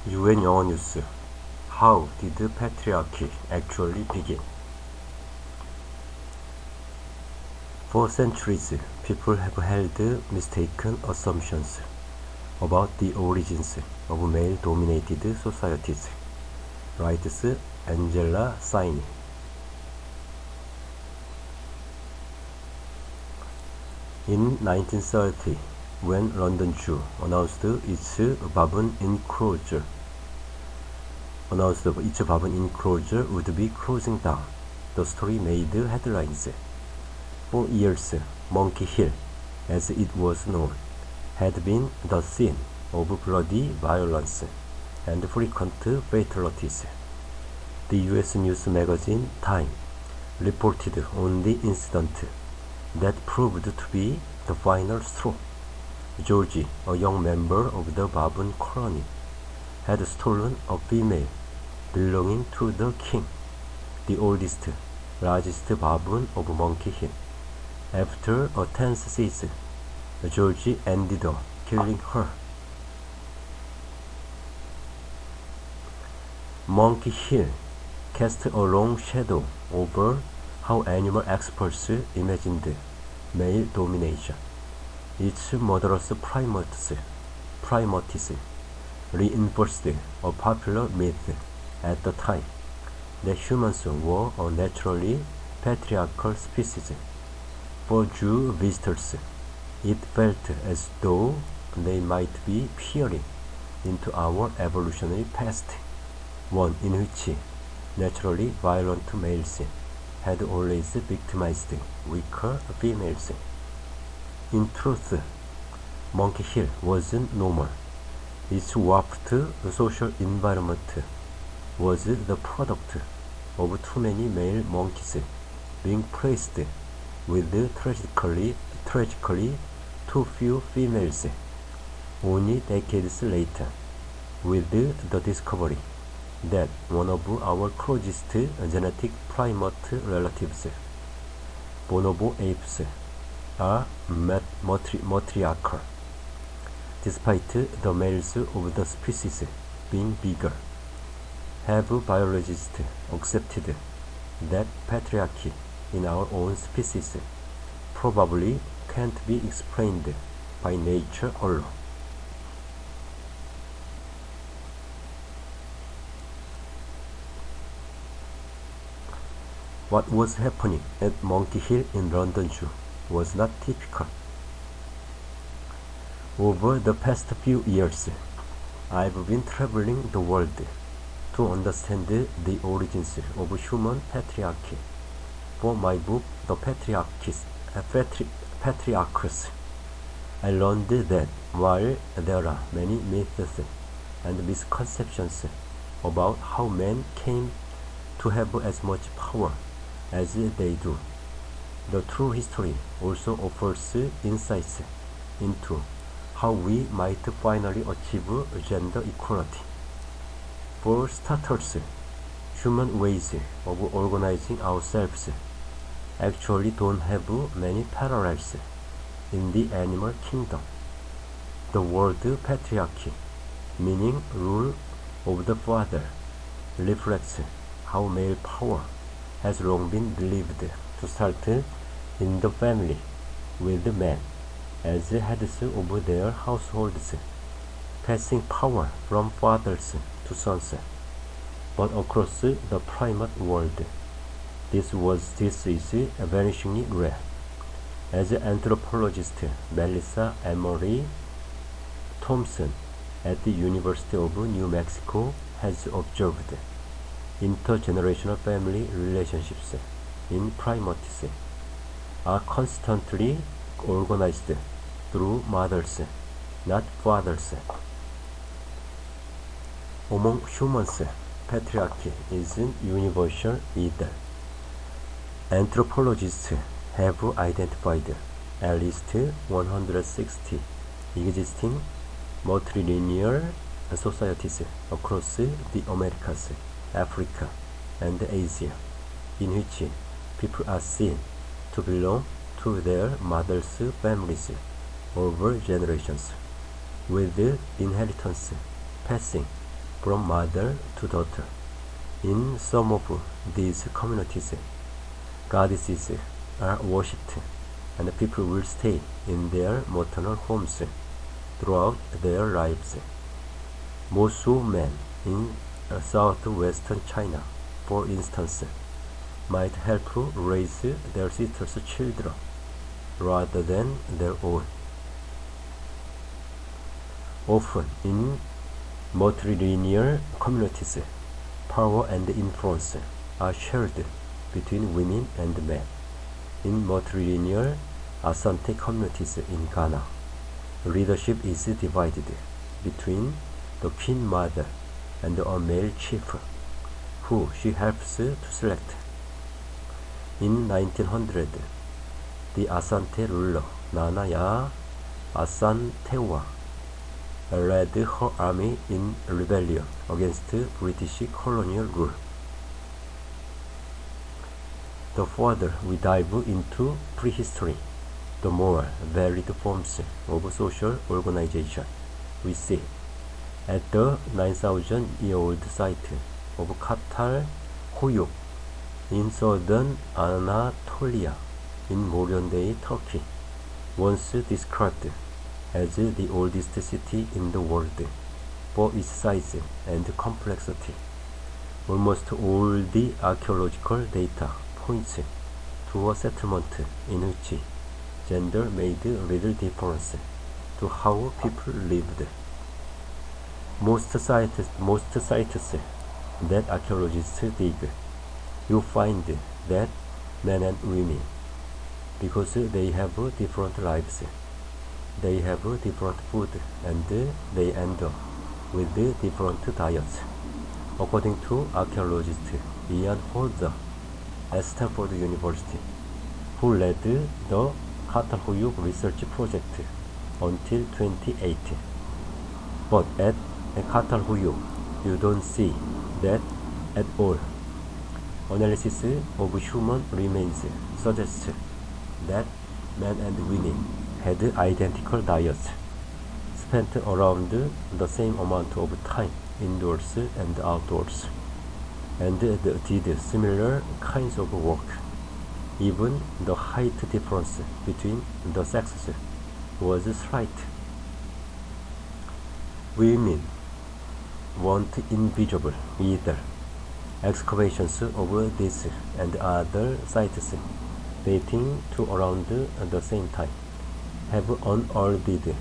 UN 영어뉴스. How did patriarchy actually begin? For centuries, people have held mistaken assumptions about the origins of male-dominated societies, writes Angela Saini. In 1930, when London Zoo announced its barbon enclosure would be closing down, the story made headlines. For years, Monkey Hill, as it was known, had been the scene of bloody violence and frequent fatalities. The US news magazine Time reported on the incident that proved to be the final straw. Georgie, a young member of the Barbon colony, had stolen a female belonging to the king, the oldest, largest Barbon of Monkey Hill. After a tense season, Georgie ended up killing her. Monkey Hill cast a long shadow over how animal experts imagined male domination. Its murderous primates reinforced a popular myth at the time that humans were a naturally patriarchal species. For Jew visitors, it felt as though they might be peering into our evolutionary past, one in which naturally violent males had always victimized weaker females. In truth, Monkey Hill wasn't normal. Its warped social environment was the product of too many male monkeys being placed with tragically too few females. Only decades later, with the discovery that one of our closest genetic primate relatives, bonobo apes, are matriarchal, despite the males of the species being bigger. Have biologists accepted that patriarchy in our own species probably can't be explained by nature alone? What was happening at Monkey Hill in London Zoo was not typical. Over the past few years, I've been traveling the world to understand the origins of human patriarchy. For my book, The Patriarchs, I learned that while there are many myths and misconceptions about how men came to have as much power as they do, the true history also offers insights into how we might finally achieve gender equality. For starters, human ways of organizing ourselves actually don't have many parallels in the animal kingdom. The word patriarchy, meaning rule of the father, reflects how male power has long been believed to start in the family, with men as heads of their households, passing power from fathers to sons. But across the primate world, this is vanishingly rare. As anthropologist Melissa Emery Thompson at the University of New Mexico has observed, intergenerational family relationships in primates are constantly organized through mothers, not fathers. Among humans, patriarchy isn't universal either. Anthropologists have identified at least 160 existing matrilineal societies across the Americas, Africa, and Asia, in which people are seen to belong to their mothers' families over generations, with inheritance passing from mother to daughter. In some of these communities, goddesses are worshipped, and people will stay in their maternal homes throughout their lives. Mosu men in southwestern China, for instance, might help raise their sisters' children rather than their own. Often in matrilineal communities, power and influence are shared between women and men. In matrilineal Asante communities in Ghana, leadership is divided between the queen mother and a male chief, who she helps to select. In 1900, the Asante ruler Nana Asantewa led her army in rebellion against British colonial rule. The further we dive into prehistory, the more varied forms of social organization we see. At the 9,000-year-old site of Katal Huyuk in southern Anatolia in modern-day Turkey, once described as the oldest city in the world for its size and complexity. Almost all the archaeological data points to a settlement in which gender made little difference to how people lived. Most sites that archaeologists dig, you find that men and women, because they have different lives, they have different food, and they end up with different diets. According to archaeologist Ian Holder at Stanford University, who led the Katalhuyuk research project until 2018. But at Katalhuyuk, you don't see that at all. Analysis of human remains suggests that men and women had identical diets, spent around the same amount of time indoors and outdoors, and did similar kinds of work. Even the height difference between the sexes was slight. Women weren't invisible either. Excavations of this and other sites dating to around the same time have unearthed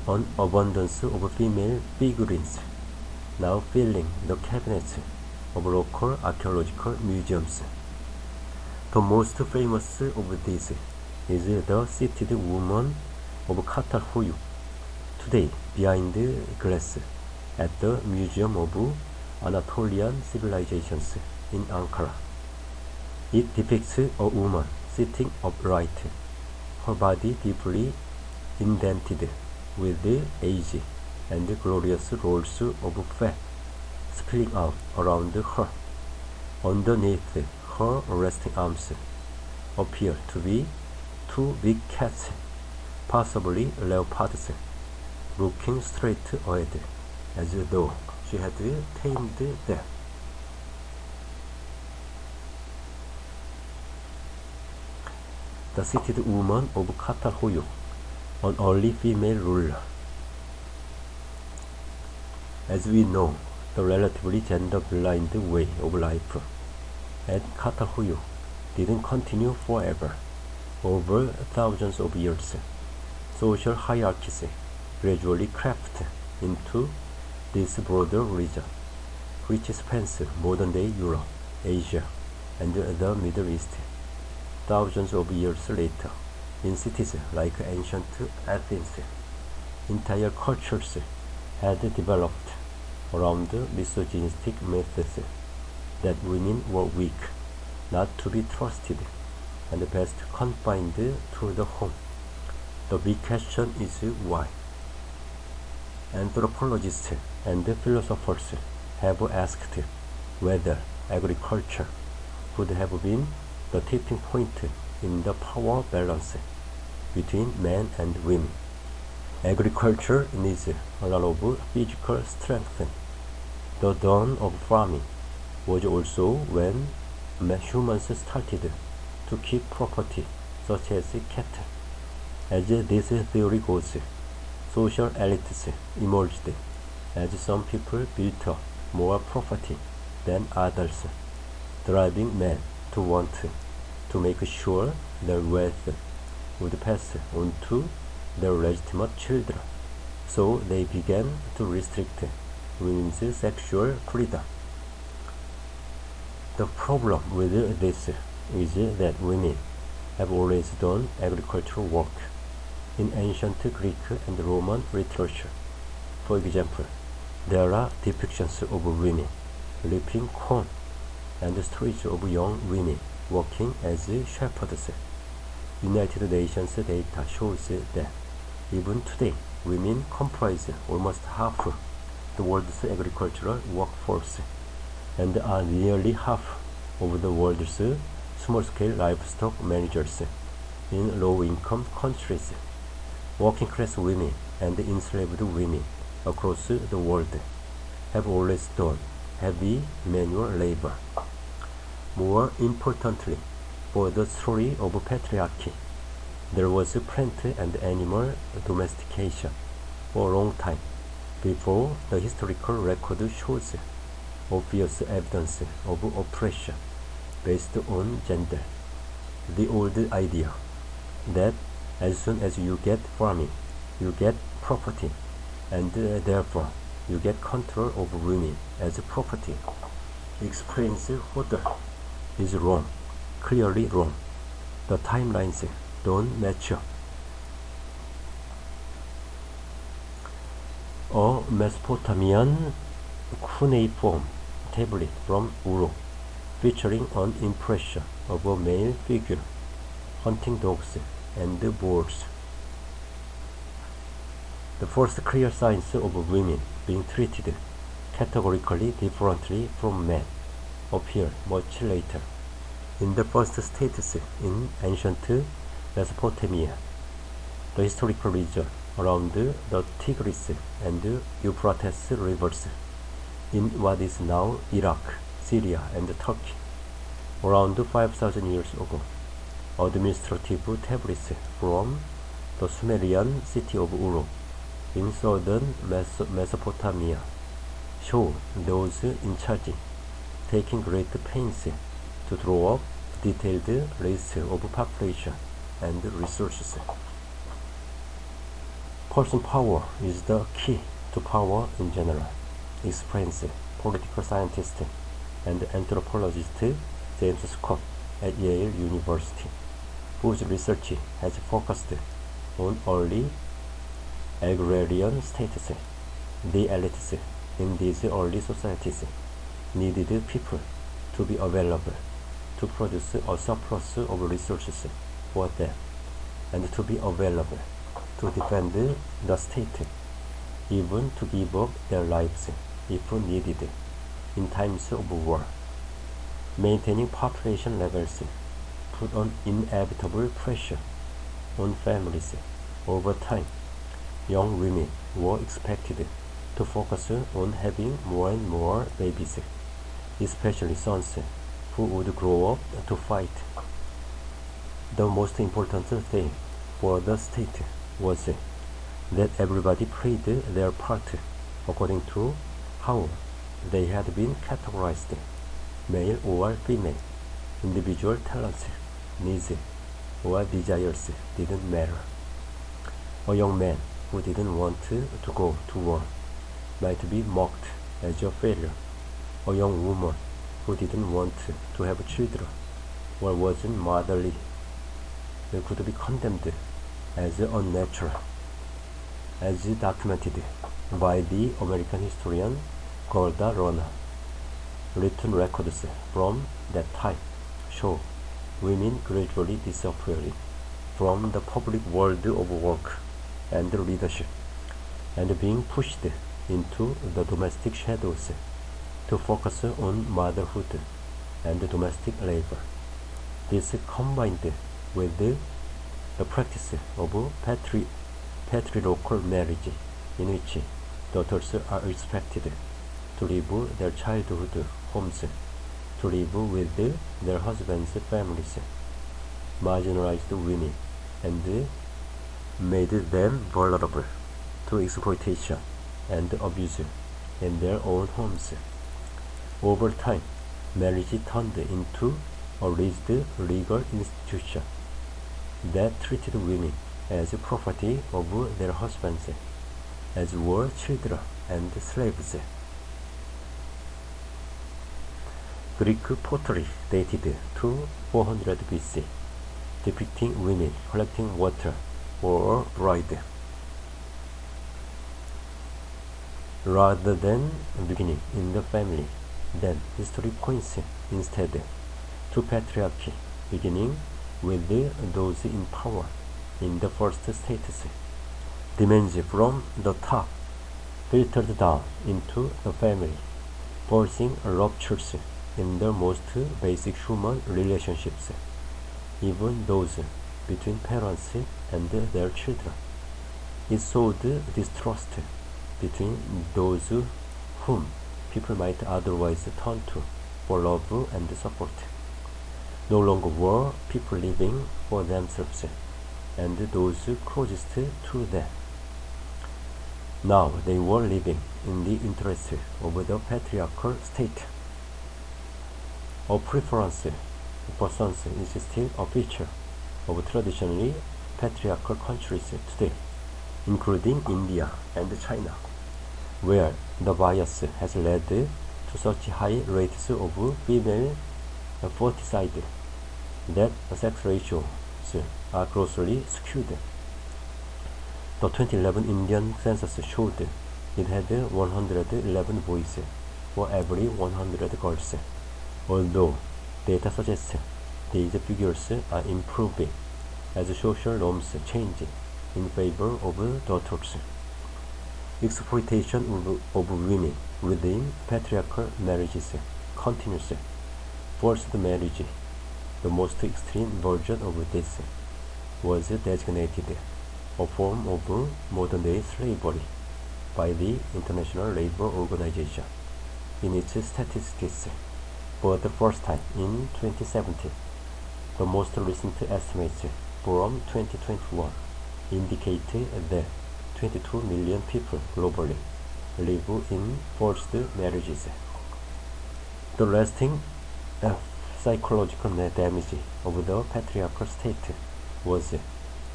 an abundance of female figurines, now filling the cabinets of local archaeological museums. The most famous of these is the seated woman of Katalhuyuk, today behind glass at the Museum of Anatolian Civilizations in Ankara. It depicts a woman sitting upright, her body deeply indented with age and glorious rolls of fat spilling out around her. Underneath her resting arms appear to be two big cats, possibly leopards, looking straight ahead as though she had tamed them. The seated woman of Katalhuyuk, an early female ruler. As we know, the relatively gender-blind way of life at Katalhuyuk didn't continue forever. Over thousands of years, social hierarchies gradually crept into this broader region, which spans modern-day Europe, Asia, and the Middle East. Thousands of years later, in cities like ancient Athens, entire cultures had developed around misogynistic methods that women were weak, not to be trusted, and best confined to the home. The big question is why. Anthropologists and philosophers have asked whether agriculture could have been the tipping point in the power balance between men and women. Agriculture needs a lot of physical strength The dawn of farming was also when humans started to keep property such as cattle. As this theory goes, social elites emerged as some people built up more property than others, driving men to want to make sure their wealth would pass on to their legitimate children. So they began to restrict women's sexual freedom. The problem with this is that women have always done agricultural work in ancient Greek and Roman literature. For example, there are depictions of women reaping corn and stories of young women working as shepherds. United Nations data shows that even today, women comprise almost half the world's agricultural workforce and are nearly half of the world's small-scale livestock managers in low-income countries. Working-class women and enslaved women across the world have always done heavy manual labor. More importantly, for the story of patriarchy, there was plant and animal domestication for a long time before the historical record shows obvious evidence of oppression based on gender. The old idea that as soon as you get farming, you get property, and therefore you get control over women as property, explains further, is wrong, clearly wrong. The timelines don't match up. A Mesopotamian cuneiform tablet from Uru featuring an impression of a male figure hunting dogs and bulls. The first clear signs of women being treated categorically differently from men appear much later. In the first states in ancient Mesopotamia, the historical region around the Tigris and Euphrates rivers, in what is now Iraq, Syria, and Turkey, around 5,000 years ago, administrative tablets from the Sumerian city of Uru in southern Mesopotamia show those in charge taking great pains to draw up detailed lists of population and resources. Person power is the key to power in general, explains political scientist and anthropologist James Scott at Yale University, whose research has focused on early agrarian states. The elites in these early societies needed people to be available to produce a surplus of resources for them and to be available to defend the state, even to give up their lives if needed in times of war. Maintaining population levels put an inevitable pressure on families. Over time, young women were expected to focus on having more and more babies, especially sons who would grow up to fight. The most important thing for the state was that everybody played their part according to how they had been categorized, male or female. Individual talents, needs, or desires didn't matter. A young man who didn't want to go to war might be mocked as a failure. A young woman who didn't want to have children or wasn't motherly could be condemned as unnatural, as documented by the American historian Golda Roner. Written records from that time show women gradually disappearing from the public world of work and leadership and being pushed into the domestic shadows to focus on motherhood and domestic labor. This combined with the practice of patriarchal marriage, in which daughters are expected to to leave their childhood homes, to live with their husbands' families, marginalized women, and made them vulnerable to exploitation and abuse in their own homes. Over time, marriage turned into a rigid legal institution that treated women as property of their husbands, as were children and slaves. Greek pottery dated to 400 BC, depicting women collecting water for a bride, rather than beginning in the family. Then history points instead to patriarchy, beginning with those in power in the first status. Demands from the top filtered down into the family, forcing ruptures in the most basic human relationships, even those between parents and their children. It sowed distrust between those whom people might otherwise turn to for love and support. No longer were people living for themselves and those closest to them. Now they were living in the interest of the patriarchal state. A preference for sons is still a feature of traditionally patriarchal countries today, including India and China, where the bias has led to such high rates of female infanticide that sex ratios are grossly skewed. The 2011 Indian census showed it had 111 boys for every 100 girls, although data suggests these figures are improving as social norms change in favor of daughters. Exploitation of women within patriarchal marriages continues. Forced marriage, the most extreme version of this, was designated a form of modern-day slavery by the International Labour Organization in its statistics for the first time in 2017. The most recent estimates from 2021 indicate that 22 million people globally live in forced marriages. The lasting psychological damage of the patriarchal state was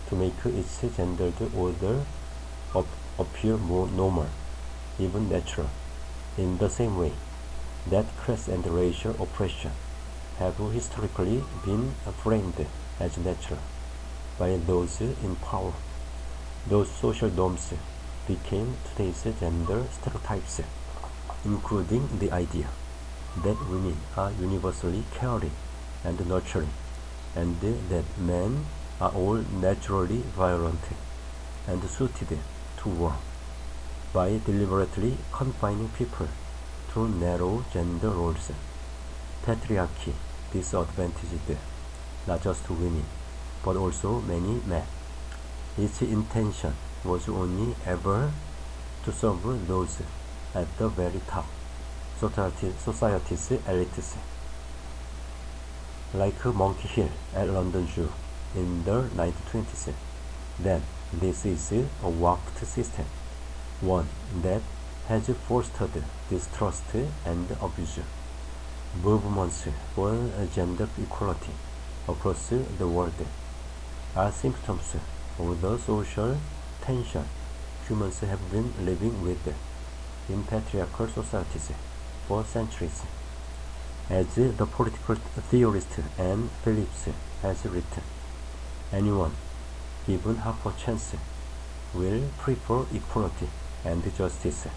to make its gendered order appear more normal, even natural, in the same way that class and racial oppression have historically been framed as natural by those in power. Those social norms became today's gender stereotypes, including the idea that women are universally caring and nurturing, and that men are all naturally violent and suited to war, by deliberately confining people to narrow gender roles. Patriarchy disadvantaged not just women, but also many men. Its intention was only ever to serve those at the very top, society's elites, like Monkey Hill at London Zoo in the 1920s. Then this is a warped system, one that has fostered distrust and abuse. Movements for gender equality across the world are symptoms of the social tension humans have been living with in patriarchal societies for centuries. As the political theorist Anne Phillips has written, anyone given half a chance will prefer equality and justice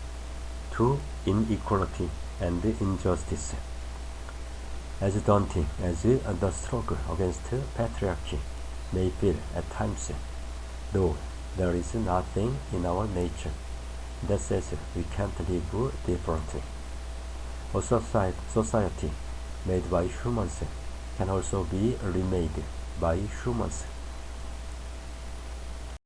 to inequality and injustice. As daunting as the struggle against patriarchy may feel at times, though there is nothing in our nature that says we can't live differently. A society made by humans can also be remade by humans.